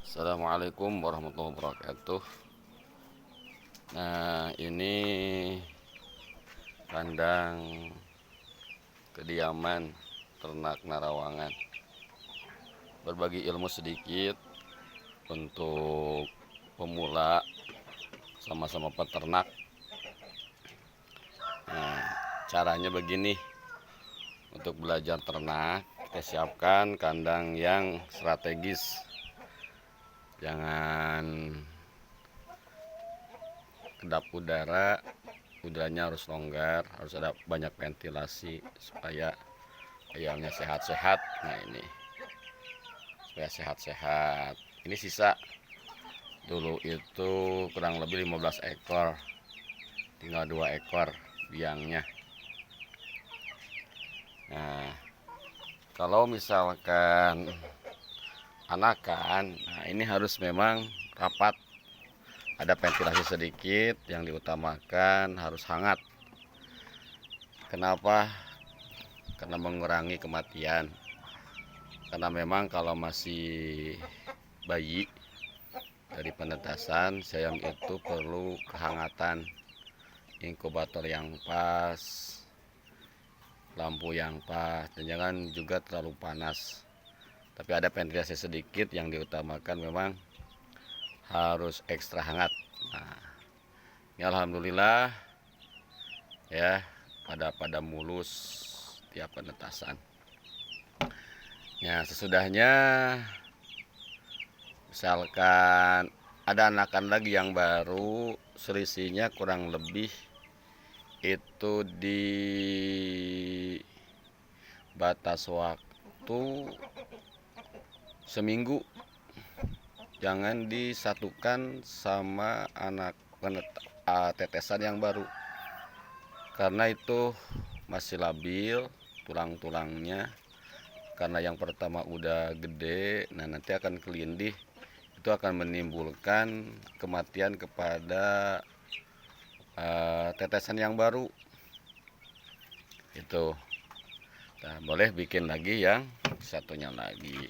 Assalamualaikum warahmatullahi wabarakatuh. Nah, ini kandang kediaman ternak Narawangan. Berbagi ilmu sedikit untuk pemula sama-sama peternak. Nah, caranya begini. Untuk belajar ternak, kita siapkan kandang yang strategis. Jangan kedap udara, udaranya harus longgar, harus ada banyak ventilasi supaya ayamnya sehat-sehat. Nah, ini supaya sehat-sehat. Ini sisa dulu itu kurang lebih 15 ekor, tinggal 2 ekor biangnya. Nah, kalau misalkan anakan, nah ini harus memang rapat, ada ventilasi sedikit, yang diutamakan harus hangat. Kenapa? Karena mengurangi kematian. Karena memang kalau masih bayi dari penetasan, ayam itu perlu kehangatan, inkubator yang pas, lampu yang pas, dan jangan juga terlalu panas. Tapi ada ventilasi sedikit, yang diutamakan memang harus ekstra hangat. Nah, ini alhamdulillah ya, pada mulus tiap penetasan. Ya, sesudahnya misalkan ada anakan lagi yang baru, selisihnya kurang lebih itu di batas waktu seminggu. Jangan disatukan sama anak tetesan yang baru, karena itu masih labil tulang-tulangnya. Karena yang pertama udah gede, nah nanti akan kelindih, itu akan menimbulkan kematian kepada tetesan yang baru. Itu, nah, boleh bikin lagi yang satunya lagi.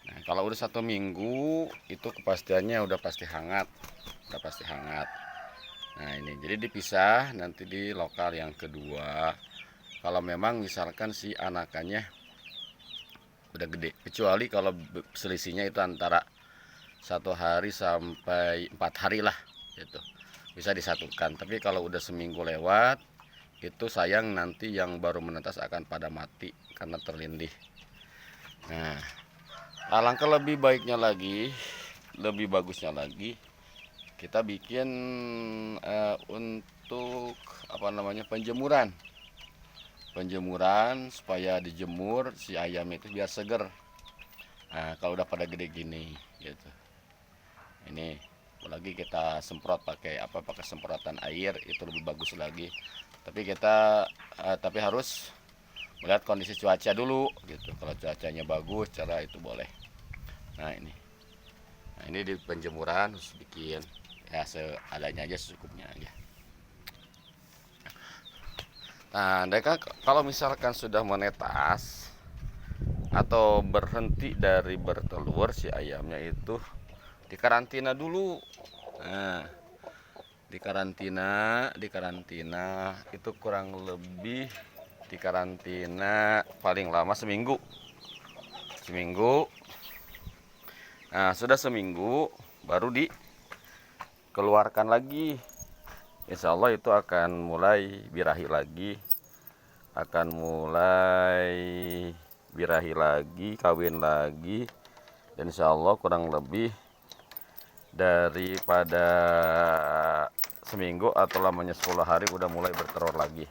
Nah, kalau udah 1 minggu itu kepastiannya udah pasti hangat, Nah, ini jadi dipisah nanti di lokal yang kedua. Kalau memang misalkan si anakannya udah gede, kecuali kalau selisihnya itu antara 1 hari sampai 4 hari lah, gitu, bisa disatukan. Tapi kalau udah seminggu lewat, itu sayang, nanti yang baru menetas akan pada mati karena terlindih. Nah, alangkah lebih baiknya lagi, lebih bagusnya lagi, kita bikin untuk penjemuran supaya dijemur si ayam itu biar seger. Nah, kalau udah pada gede gini gitu, ini apalagi kita semprot pakai semprotan air, itu lebih bagus lagi. Tapi harus melihat kondisi cuaca dulu gitu. Kalau cuacanya bagus, cara itu boleh. Nah, ini di penjemuran harus bikin ya seadanya aja, secukupnya aja. Nah, mereka kalau misalkan sudah menetas atau berhenti dari bertelur, si ayamnya itu dikarantina dulu. Nah, dikarantina itu kurang lebih dikarantina paling lama seminggu. Nah, sudah seminggu baru dikeluarkan lagi. Insya Allah itu akan mulai birahi lagi, kawin lagi, dan insya Allah kurang lebih daripada seminggu atau lamanya 10 hari udah mulai bertelur lagi.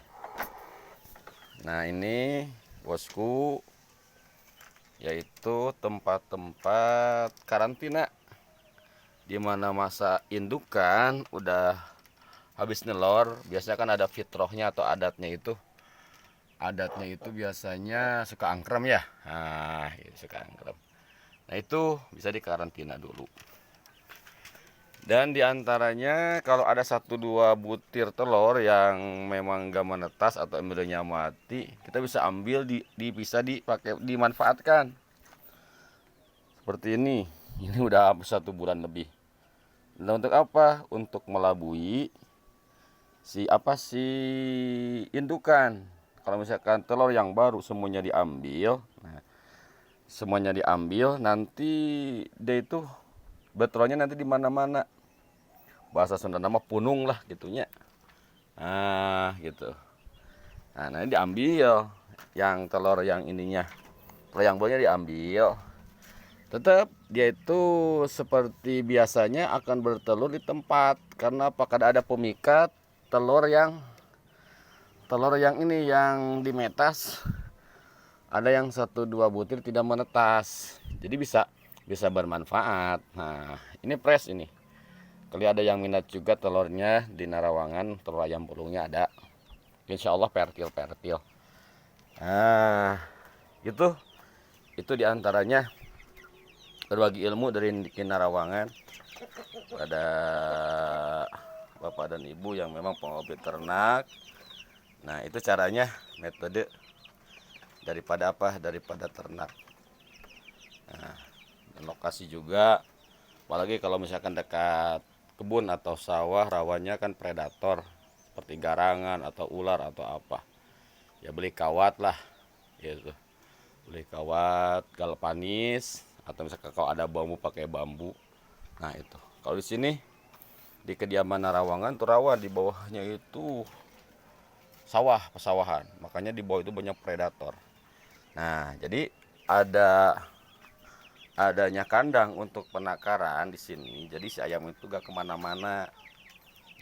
Nah, ini bosku, yaitu tempat-tempat karantina di mana masa indukan udah habis nelor. Biasanya kan ada fitrohnya atau adatnya itu biasanya suka angkrem ya. Nah, itu bisa dikarantina dulu. Dan diantaranya kalau ada 1-2 butir telur yang memang gak menetas atau embrionya mati, kita bisa ambil bisa dimanfaatkan seperti ini. Ini udah 1 bulan lebih. Nah, untuk apa? Untuk melabui si indukan. Kalau misalkan telur yang baru semuanya diambil, nah, semuanya diambil, nanti dia itu betelornya nanti di mana-mana. Bahasa Sunda nama punung lah gitunya. Nah, gitu. Nah, nanti diambil yang telur yang ininya. Telur yang barunya diambil. Tetap dia itu seperti biasanya akan bertelur di tempat, karena apakah ada pemikat telur yang ini yang dimetas, ada yang 1-2 butir tidak menetas, jadi bisa bermanfaat. Nah, ini fresh ini. Kalau ada yang minat juga telurnya di Narawangan, telur ayam pulungnya ada, insya Allah pertil. Nah, itu diantaranya berbagi ilmu dari Narawangan pada bapak dan ibu yang memang penghobi ternak. Nah, itu caranya, metode daripada ternak. Nah, dan lokasi juga, apalagi kalau misalkan dekat kebun atau sawah, rawannya kan predator seperti garangan atau ular atau apa. Ya beli kawat lah, gitu. Beli kawat galvanis, atau misalkan kalau ada bambu pakai bambu. Nah, itu. Kalau di sini di kediaman Narawangan tuh rawa, di bawahnya itu pesawahan, makanya di bawah itu banyak predator. Nah, jadi adanya kandang untuk penakaran di sini, jadi si ayam itu gak kemana-mana,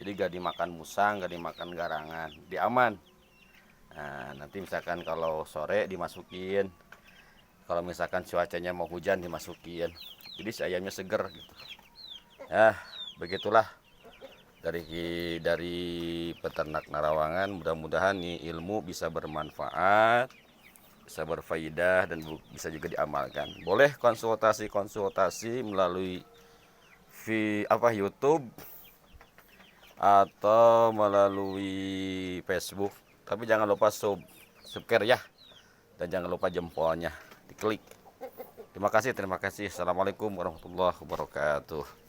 jadi gak dimakan musang, gak dimakan garangan, dia aman. Nah, nanti misalkan kalau sore dimasukin, kalau misalkan cuacanya mau hujan dimasukin, jadi si ayamnya seger gitu. Ya, begitulah dari peternak Narawangan. Mudah-mudahan nih ilmu bisa bermanfaat, bisa berfaedah, dan bisa juga diamalkan. Boleh konsultasi melalui YouTube atau melalui Facebook. Tapi jangan lupa subscribe ya, dan jangan lupa jempolnya diklik. Terima kasih. Assalamualaikum warahmatullahi wabarakatuh.